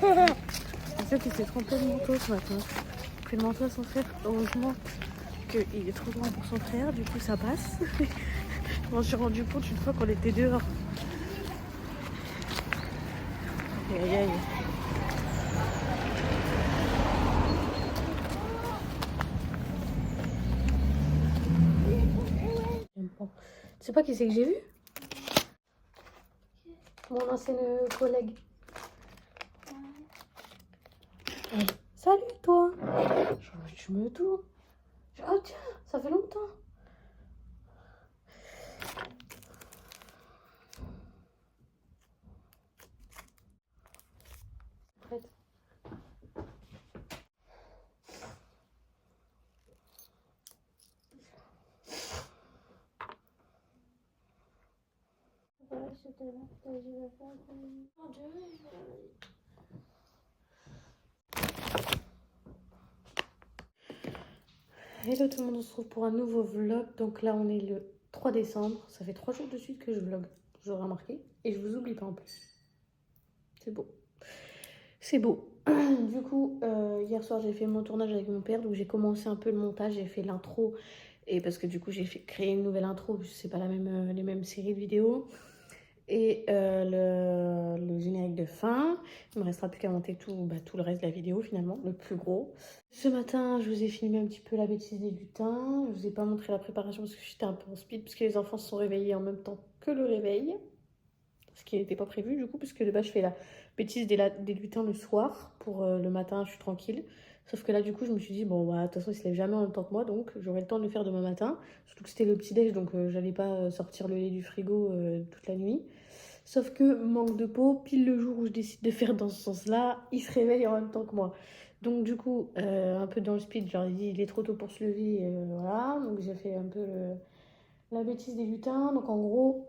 En fait, il s'est trompé de manteau ce matin. Il a pris le manteau à son frère. Heureusement qu'il est trop grand pour son frère, du coup ça passe. Je m'en suis rendu compte une fois qu'on était dehors. Aïe aïe aïe. Bon. Tu sais pas qui c'est que j'ai vu? Mon ancienne collègue. Ouais. Salut toi. Je me tourne. Oh tiens, ça fait longtemps. Prête. Hello tout le monde, on se retrouve pour un nouveau vlog. Donc là on est le 3 décembre. Ça fait 3 jours de suite que je vlog. Vous aurez remarqué. Et je vous oublie pas en plus. C'est beau. C'est beau. Du coup, hier soir j'ai fait mon tournage avec mon père. Donc j'ai commencé un peu le montage. J'ai fait l'intro. Et parce que du coup j'ai créé une nouvelle intro. Puisque c'est pas les mêmes séries de vidéos. Et le générique de fin. Il me restera plus qu'à monter tout le reste de la vidéo finalement, le plus gros. Ce matin, je vous ai filmé un petit peu la bêtise des lutins. Je vous ai pas montré la préparation parce que j'étais un peu en speed, parce que les enfants se sont réveillés en même temps que le réveil. Ce qui n'était pas prévu du coup, puisque de base je fais la bêtise des lutins le soir. Pour le matin, je suis tranquille. Sauf que là, du coup, je me suis dit, bon, bah, de toute façon, ils se lèvent jamais en même temps que moi, donc j'aurai le temps de le faire demain matin. Surtout que c'était le petit-déj, donc j'allais pas sortir le lait du frigo toute la nuit. Sauf que, manque de peau, pile le jour où je décide de faire dans ce sens-là, ils se réveillent en même temps que moi. Donc du coup, un peu dans le speed, je leur ai dit, il est trop tôt pour se lever, voilà. Donc j'ai fait un peu la bêtise des lutins. Donc en gros,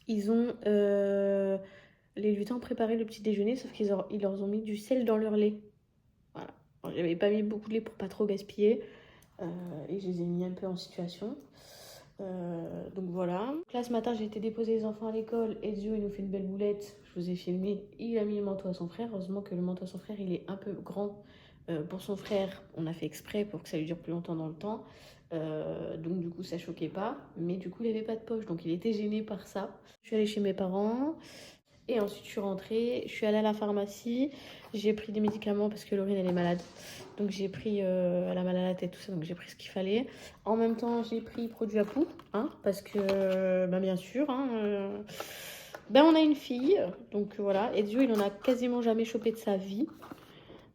ils ont... les lutins ont préparé le petit déjeuner, sauf ils leur ont mis du sel dans leur lait. Voilà. J'avais pas mis beaucoup de lait pour pas trop gaspiller. Et je les ai mis un peu en situation. Donc voilà. Donc là ce matin j'ai été déposer les enfants à l'école. Ezio il nous fait une belle boulette. Je vous ai filmé. Il a mis le manteau à son frère. Heureusement que le manteau à son frère il est un peu grand pour son frère. On a fait exprès pour que ça lui dure plus longtemps dans le temps. Donc du coup ça choquait pas. Mais du coup il avait pas de poche. Donc il était gêné par ça. Je suis allée chez mes parents. Et ensuite, je suis rentrée, je suis allée à la pharmacie, j'ai pris des médicaments parce que Laurine, elle est malade. Donc, j'ai pris, elle a mal à la tête, tout ça, donc j'ai pris ce qu'il fallait. En même temps, j'ai pris produit à poux, hein, parce que, bien sûr, hein, on a une fille, donc voilà. Et Dieu, il en a quasiment jamais chopé de sa vie.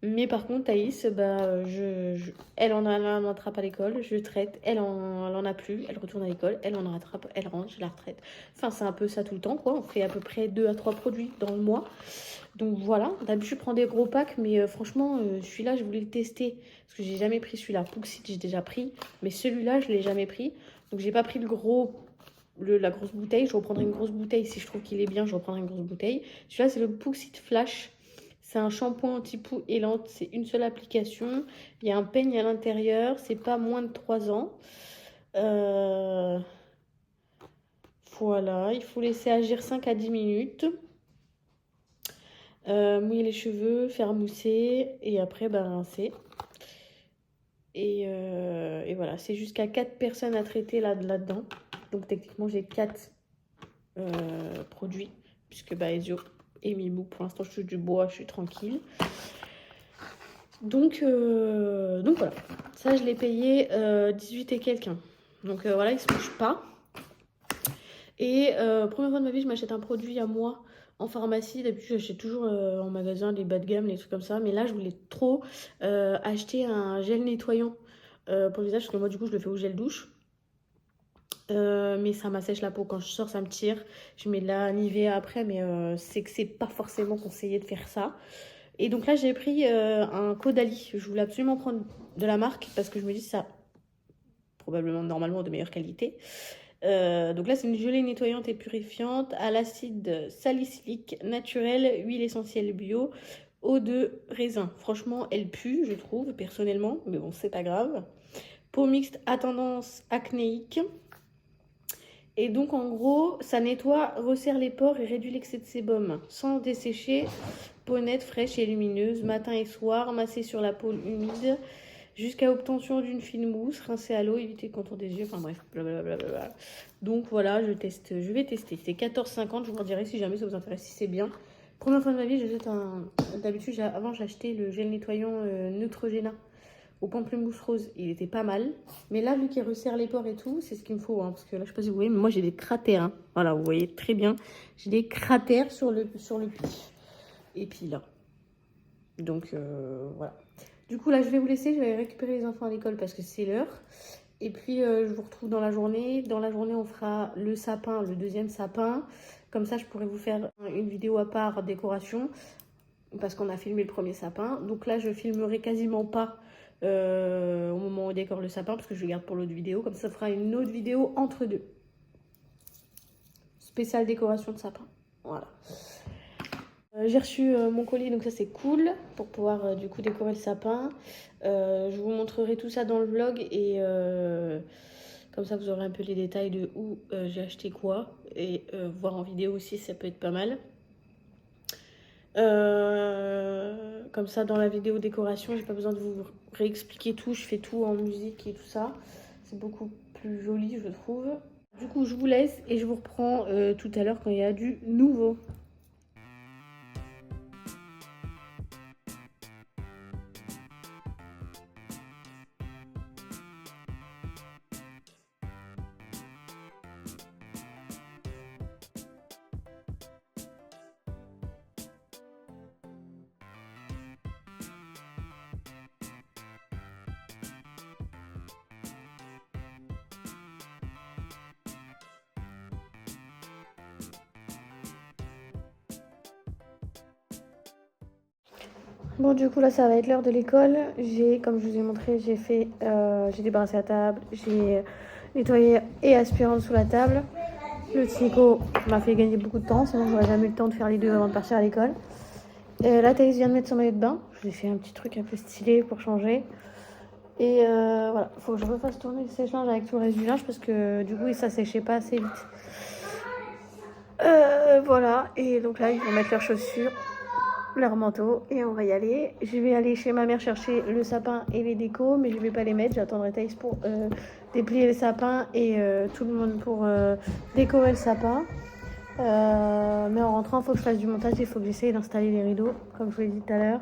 Mais par contre, Thaïs, elle en attrape à l'école, je traite, elle en a plus, elle retourne à l'école, elle en rattrape, elle rentre, je la retraite. Enfin, c'est un peu ça tout le temps, quoi. On fait à peu près 2 à 3 produits dans le mois. Donc voilà, d'habitude je prends des gros packs, mais franchement, celui-là, je voulais le tester. Parce que j'ai jamais pris celui-là. Pouxit, j'ai déjà pris, mais celui-là, je l'ai jamais pris. Donc j'ai pas pris la grosse bouteille. Je reprendrai une grosse bouteille. Si je trouve qu'il est bien, je reprendrai une grosse bouteille. Celui-là, c'est le Pouxit Flash. C'est un shampoing anti-poux élante, c'est une seule application. Il y a un peigne à l'intérieur, c'est pas moins de 3 ans. Voilà, il faut laisser agir 5 à 10 minutes. Mouiller les cheveux, faire mousser et après rincer. Et voilà, c'est jusqu'à 4 personnes à traiter là-dedans. Donc techniquement, j'ai 4 produits, puisque Ezio et Mimou, pour l'instant, je touche du bois, je suis tranquille. Donc voilà, ça je l'ai payé 18 et quelques. Donc voilà, il se touche pas. Et première fois de ma vie, je m'achète un produit à moi en pharmacie. D'habitude, j'achète toujours en magasin les bas de gamme, les trucs comme ça. Mais là, je voulais trop acheter un gel nettoyant pour le visage, parce que moi, du coup, je le fais au gel douche. Mais ça m'assèche la peau. Quand je sors, ça me tire. Je mets de la Nivea après, mais c'est que c'est pas forcément conseillé de faire ça. Et donc là, j'ai pris un Caudalie. Je voulais absolument prendre de la marque parce que je me dis ça, probablement normalement de meilleure qualité. Donc là, c'est une gelée nettoyante et purifiante à l'acide salicylique naturel, huile essentielle bio, eau de raisin. Franchement, elle pue, je trouve, personnellement, mais bon, c'est pas grave. Peau mixte à tendance acnéique. Et donc en gros, ça nettoie, resserre les pores et réduit l'excès de sébum. Sans dessécher, peau nette, fraîche et lumineuse, matin et soir, masser sur la peau humide, jusqu'à obtention d'une fine mousse, rincer à l'eau, éviter le contour des yeux, enfin bref, blablabla. Donc voilà, je vais tester. C'est 14,50, je vous redirai si jamais ça vous intéresse, si c'est bien. Première fois de ma vie, j'achète d'habitude, avant j'achetais le gel nettoyant Neutrogena au pamplemousse rose, il était pas mal. Mais là, vu qu'il resserre les pores et tout, c'est ce qu'il me faut. Hein, parce que là, je sais pas si vous voyez, mais moi, j'ai des cratères. Hein. Voilà, vous voyez très bien. J'ai des cratères sur le pif. Et puis là. Donc, voilà. Du coup, là, je vais vous laisser. Je vais aller récupérer les enfants à l'école parce que c'est l'heure. Et puis, je vous retrouve dans la journée. Dans la journée, on fera le sapin, le deuxième sapin. Comme ça, je pourrais vous faire une vidéo à part décoration. Parce qu'on a filmé le premier sapin. Donc là, je filmerai quasiment pas au moment où on décore le sapin parce que je le garde pour l'autre vidéo, comme ça fera une autre vidéo entre deux, spéciale décoration de sapin. Voilà, j'ai reçu mon colis, donc ça c'est cool pour pouvoir du coup décorer le sapin. Je vous montrerai tout ça dans le vlog et comme ça vous aurez un peu les détails de où j'ai acheté quoi et voir en vidéo aussi, ça peut être pas mal. Comme ça dans la vidéo décoration j'ai pas besoin de vous réexpliquer tout, je fais tout en musique et tout ça, c'est beaucoup plus joli je trouve. Du coup je vous laisse et je vous reprends tout à l'heure quand il y a du nouveau. Bon du coup là ça va être l'heure de l'école. Comme je vous ai montré, j'ai débarrassé la table, j'ai nettoyé et aspiré en dessous la table. Le Tico m'a fait gagner beaucoup de temps, sinon j'aurais jamais eu le temps de faire les deux avant de partir à l'école. Là Thaïs vient de mettre son maillot de bain, je lui ai fait un petit truc un peu stylé pour changer. Et voilà, faut que je refasse tourner le sèche-linge avec tout le reste du linge parce que du coup ça séchait pas assez vite. Voilà, et donc là ils vont mettre leurs chaussures, leur manteau et on va y aller. Je vais aller chez ma mère chercher le sapin et les décos, mais je vais pas les mettre, j'attendrai Thaïs pour déplier le sapin et tout le monde pour décorer le sapin. Mais en rentrant, il faut que je fasse du montage, il faut que j'essaye d'installer les rideaux, comme je vous l'ai dit tout à l'heure.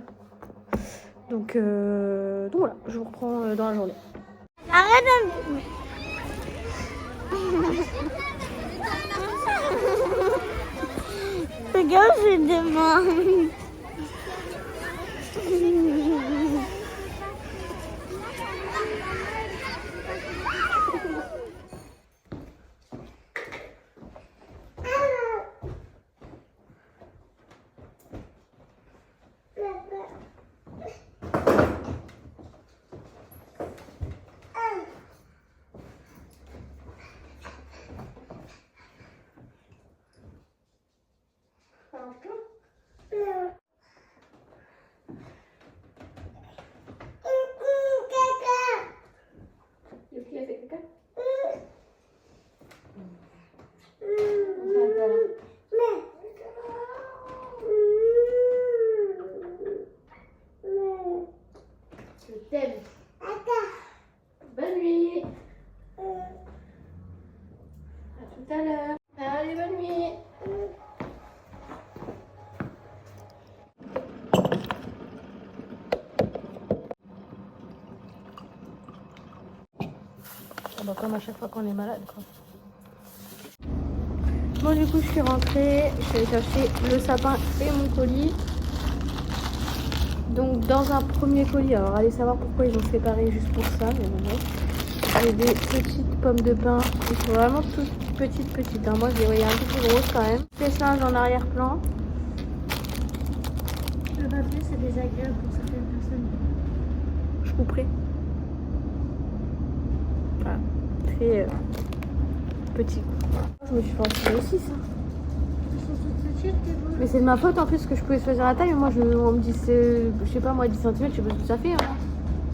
Donc voilà, je vous reprends dans la journée. Arrête de... Regarde, j'ai des mains. Je t'aime. Bonne nuit. À tout à l'heure. Allez, bonne nuit. Bah, comme à chaque fois qu'on est malade, quoi. Bon, du coup, je suis rentrée. Je suis allée chercher le sapin et mon colis. Donc, dans un premier colis, alors allez savoir pourquoi ils ont séparé juste pour ça, mais bon, j'ai des petites pommes de pin. Ils sont vraiment toutes petites. Hein. Moi, je les voyais un peu plus grosses quand même. Sèche-linge en arrière-plan. Le papier, c'est désagréable pour certaines personnes. Je couperai. Voilà. C'est petit. Je me suis fait enfiler aussi, ça. Mais c'est de ma faute en plus que je pouvais choisir la taille. Moi, on me dit, je sais pas, moi, 10 cm, je sais pas ce que ça fait. Hein,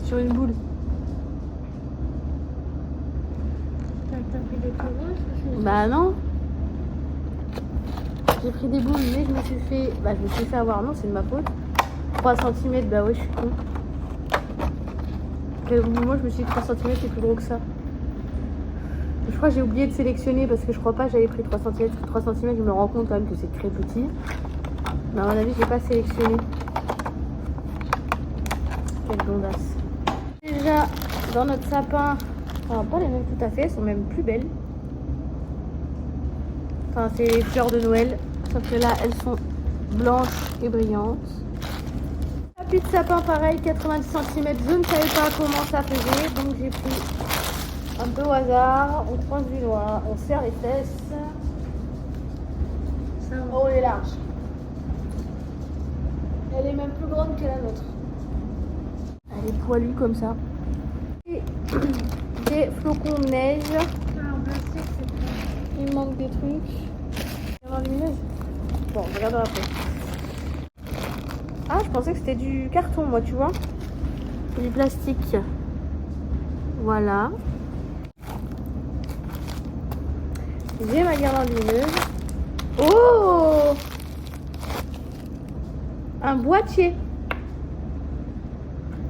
sur une boule. T'as pris des plus grosses? Bah non. J'ai pris des boules, mais je me suis fait... Bah je me suis fait avoir, non, c'est de ma faute. 3 cm, bah ouais, je suis con. Moi, je me suis dit 3 cm, c'est plus gros que ça. Je crois que j'ai oublié de sélectionner parce que je crois pas que j'avais pris 3 cm. 3 cm, je me rends compte quand même que c'est très petit. Mais à mon avis, j'ai pas sélectionné. Quelle blondasse. Déjà, dans notre sapin, enfin, pas les mêmes tout à fait, elles sont même plus belles. Enfin, c'est les fleurs de Noël, sauf que là, elles sont blanches et brillantes. Tapis de sapin, pareil, 90 cm. Je ne savais pas comment ça faisait, donc j'ai pris un peu au hasard. On croise du doigt, on serre les fesses. Oh, elle est large. Elle est même plus grande que la nôtre. Elle est poilue comme ça. Et des flocons de neige. Il manque des trucs. Il y a une lumineuse. Bon, on regardera après. Ah, je pensais que c'était du carton, moi, tu vois. Du plastique. Voilà. J'ai ma guirlande lumineuse. Oh! Un boîtier.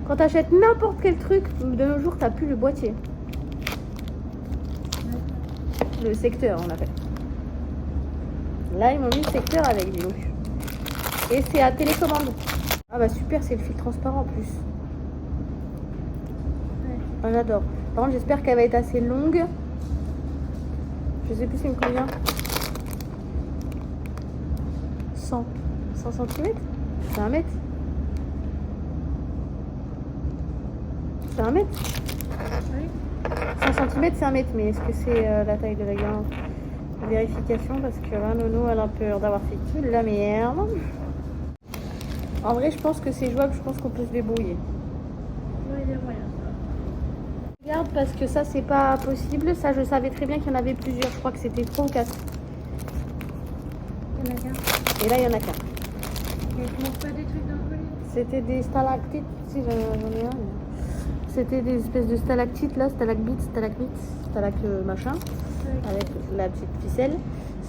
Quand t'achètes n'importe quel truc, de nos jours, t'as plus le boîtier. Le secteur, on appelle. Là, ils m'ont mis le secteur avec, dis donc. Et c'est à télécommande. Ah bah super, c'est le fil transparent en plus. Ouais. Ah, j'adore. Par contre, j'espère qu'elle va être assez longue. Je sais plus c'est combien. 100 cm. C'est 1 mètre. C'est 1 mètre. Oui. 100 cm, c'est 1 mètre. Mais est-ce que c'est la taille de la guirlande? Vérification, parce que là, Nono, elle a peur d'avoir fait tout de la merde. En vrai, je pense que c'est jouable. Je pense qu'on peut se débrouiller. Oui, il y a moyen. Regarde, parce que ça, c'est pas possible. Ça, je savais très bien qu'il y en avait plusieurs. Je crois que c'était 3 ou 4. Il y en a qu'un. Et là, il y en a qu'un. Et tu manges pas des trucs dans le collier? C'était des stalactites. Si, j'en ai un. C'était des espèces de stalactites, là. Stalagmites, machin. Oui. Avec la petite ficelle.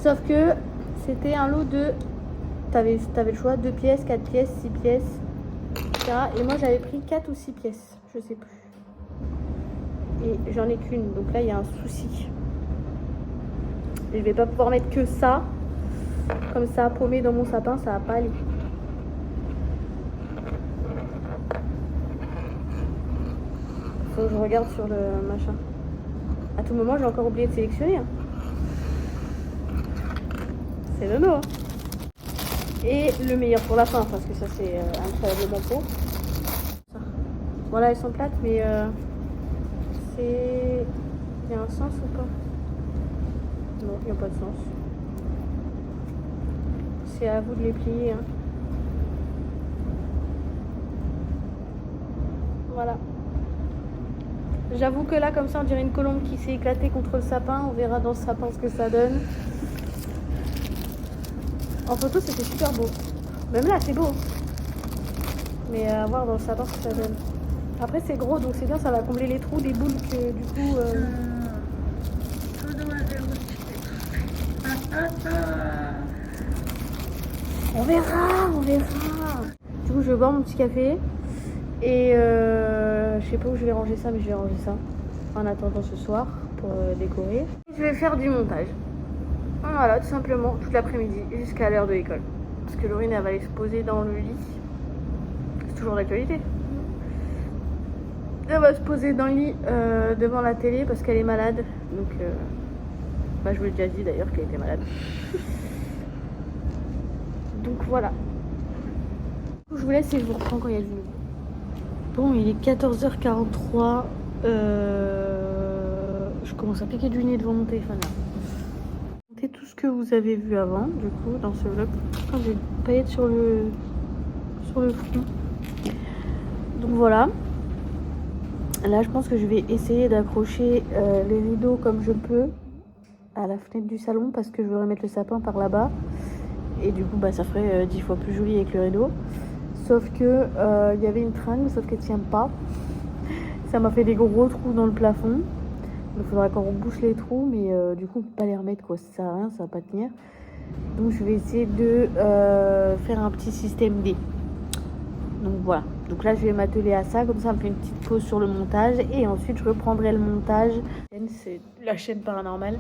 Sauf que c'était un lot de... T'avais le choix, 2 pièces, 4 pièces, 6 pièces, etc. Et moi, j'avais pris 4 ou 6 pièces. Je sais plus. Et j'en ai qu'une. Donc là, il y a un souci. Et je vais pas pouvoir mettre que ça. Comme ça, paumé dans mon sapin, ça va pas aller. Faut que je regarde sur le machin. À tout moment, j'ai encore oublié de sélectionner. Hein. C'est Nono. Hein. Et le meilleur pour la fin, parce que ça, c'est incroyablement beau. Voilà, elles sont plates, mais c'est... Il y a un sens ou pas? Non, il n'y a pas de sens. C'est à vous de les plier. Hein. Voilà. J'avoue que là, comme ça, on dirait une colombe qui s'est éclatée contre le sapin. On verra dans le sapin ce que ça donne. En photo, c'était super beau. Même là, c'est beau. Mais à voir dans le sapin ce que ça donne. Après, c'est gros, donc c'est bien, ça va combler les trous des boules que du coup... On verra, on verra. Du coup, je bois mon petit café. Et je sais pas où je vais ranger ça, mais je vais ranger ça en attendant ce soir pour décorer. Je vais faire du montage. Voilà, tout simplement, toute l'après-midi jusqu'à l'heure de l'école. Parce que Laurine, elle va aller se poser dans le lit. C'est toujours d'actualité. Elle va se poser dans le lit devant la télé parce qu'elle est malade. Donc, bah, je vous l'ai déjà dit d'ailleurs qu'elle était malade. Donc voilà. Je vous laisse et je vous reprends quand il y a du nouveau. Bon, il est 14h43. Je commence à piquer du nez devant mon téléphone là. C'est tout ce que vous avez vu avant, du coup, dans ce vlog. Quand j'ai des paillettes sur le front. Donc voilà. Là, je pense que je vais essayer d'accrocher les rideaux comme je peux à la fenêtre du salon parce que je voudrais mettre le sapin par là-bas. Et du coup, bah, ça ferait 10 fois plus joli avec le rideau. Sauf que il y avait une tringle, sauf qu'elle tient pas. Ça m'a fait des gros trous dans le plafond. Il faudra qu'on rebouche les trous, mais du coup on peut pas les remettre quoi, ça sert à rien, ça va pas tenir. Donc je vais essayer de faire un petit système D. Donc voilà, donc là je vais m'atteler à ça, comme ça on me fait une petite pause sur le montage et ensuite je reprendrai le montage. C'est la chaîne paranormale.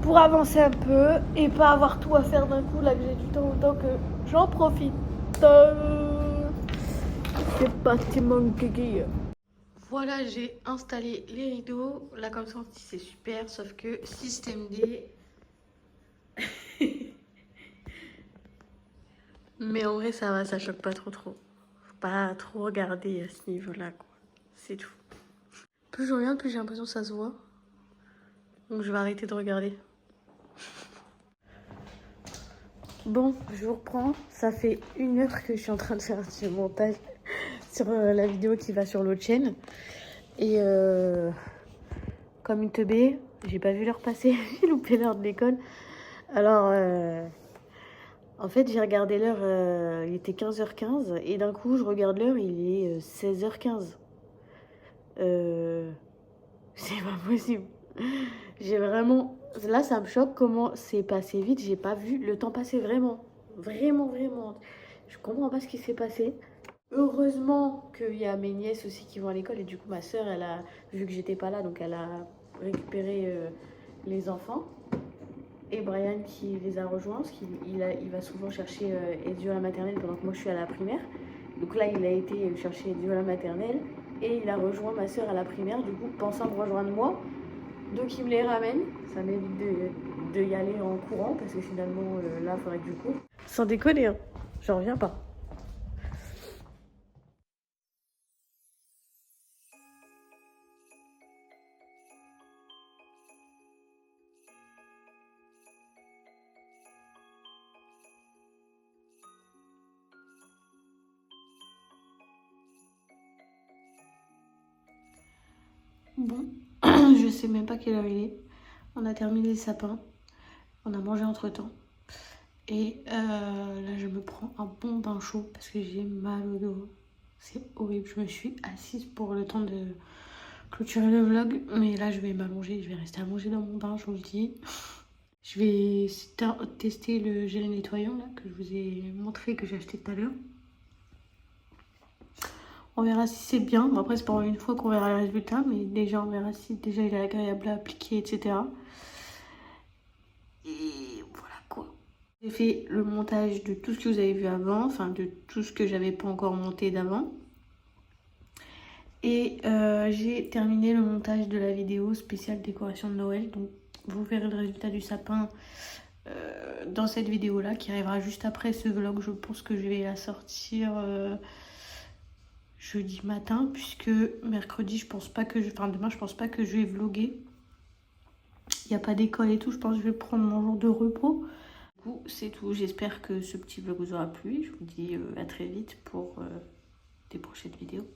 Pour avancer un peu et pas avoir tout à faire d'un coup, là que j'ai du temps, autant que j'en profite. C'est parti mon kiki. Voilà, j'ai installé les rideaux. Là comme ça c'est super, sauf que système D. Mais en vrai ça va, ça choque pas trop. Faut pas trop regarder à ce niveau-là quoi. C'est tout. Plus je regarde, plus j'ai l'impression que ça se voit. Donc je vais arrêter de regarder. Bon, je vous reprends. Ça fait 1 heure que je suis en train de faire ce montage sur la vidéo qui va sur l'autre chaîne. Et comme une teubée, j'ai pas vu l'heure passer. J'ai loupé l'heure de l'école. Alors, en fait, j'ai regardé l'heure, il était 15h15. Et d'un coup, je regarde l'heure, il est 16h15. C'est pas possible. J'ai vraiment... Là, ça me choque comment c'est passé vite. J'ai pas vu le temps passer vraiment. Vraiment. Je comprends pas ce qui s'est passé. Heureusement qu'il y a mes nièces aussi qui vont à l'école. Et du coup, ma soeur, elle a... Vu que j'étais pas là, donc elle a récupéré les enfants. Et Brian qui les a rejoints. Parce il va souvent chercher Ezio à la maternelle pendant que moi, je suis à la primaire. Donc là, il a été chercher Ezio à la maternelle. Et il a rejoint ma soeur à la primaire. Du coup, pensant me rejoindre moi. Donc il me les ramène, ça m'évite de y aller en courant parce que finalement là il faudrait que je cours. Sans déconner, hein. J'en reviens pas. Bon, je sais même pas quelle heure il est. On a terminé le sapin, on a mangé entre temps. Et là je me prends un bon bain chaud parce que j'ai mal au dos. C'est horrible, je me suis assise pour le temps de clôturer le vlog. Mais là je vais m'allonger, je vais rester allongée dans mon bain, je vous le dis. Je vais tester le gel nettoyant là, que je vous ai montré, que j'ai acheté tout à l'heure. On verra si c'est bien. Bon, après, c'est pas une fois qu'on verra le résultat, mais déjà, on verra si déjà il est agréable à appliquer, etc. Et voilà quoi. J'ai fait le montage de tout ce que vous avez vu avant, enfin de tout ce que j'avais pas encore monté d'avant. Et j'ai terminé le montage de la vidéo spéciale décoration de Noël. Donc, vous verrez le résultat du sapin dans cette vidéo là qui arrivera juste après ce vlog. Je pense que je vais la sortir jeudi matin, puisque mercredi je pense pas que demain je pense pas que je vais vlogger. Il n'y a pas d'école et tout, je pense que je vais prendre mon jour de repos. Du coup c'est tout, j'espère que ce petit vlog vous aura plu. Je vous dis à très vite pour des prochaines vidéos.